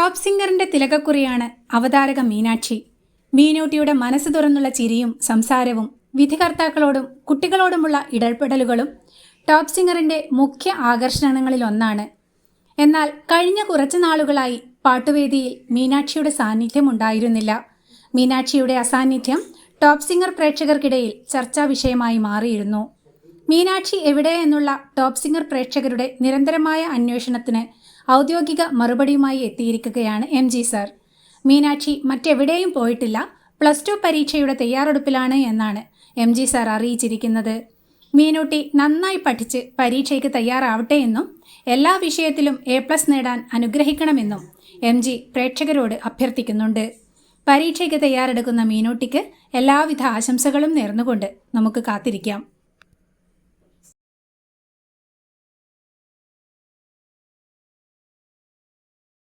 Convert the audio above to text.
Top സിംഗറിന്റെ തിലകക്കുറിയാണ് അവതാരക Meenakshi. മീനൂട്ടിയുടെ മനസ്സ് തുറന്നുള്ള ചിരിയും സംസാരവും വിധികർത്താക്കളോടും കുട്ടികളോടുമുള്ള ഇടപെടലുകളും ടോപ്പ് സിംഗറിന്റെ മുഖ്യ ആകർഷണങ്ങളിലൊന്നാണ്. എന്നാൽ കഴിഞ്ഞ കുറച്ചു നാളുകളായി പാട്ടുവേദിയിൽ മീനാക്ഷിയുടെ സാന്നിധ്യം ഉണ്ടായിരുന്നില്ല. മീനാക്ഷിയുടെ അസാന്നിധ്യം ടോപ്പ് സിംഗർ പ്രേക്ഷകർക്കിടയിൽ ചർച്ചാ വിഷയമായി മാറിയിരുന്നു. മീനാക്ഷി എവിടെ എന്നുള്ള ടോപ്പ് സിംഗർ പ്രേക്ഷകരുടെ നിരന്തരമായ അന്വേഷണത്തിന് ഔദ്യോഗിക മറുപടിയുമായി എത്തിയിരിക്കുകയാണ് MG സർ. മീനാക്ഷി മറ്റെവിടെയും പോയിട്ടില്ല, +2 പരീക്ഷയുടെ തയ്യാറെടുപ്പിലാണ് എന്നാണ് MG സർ അറിയിച്ചിരിക്കുന്നത്. മീനൂട്ടി നന്നായി പഠിച്ച് പരീക്ഷയ്ക്ക് തയ്യാറാവട്ടെ എന്നും എല്ലാ വിഷയത്തിലും A+ നേടാൻ അനുഗ്രഹിക്കണമെന്നും MG പ്രേക്ഷകരോട് അഭ്യർത്ഥിക്കുന്നുണ്ട്. പരീക്ഷയ്ക്ക് തയ്യാറെടുക്കുന്ന മീനൂട്ടിക്ക് എല്ലാവിധ ആശംസകളും നേർന്നുകൊണ്ട് നമുക്ക് കാത്തിരിക്കാം.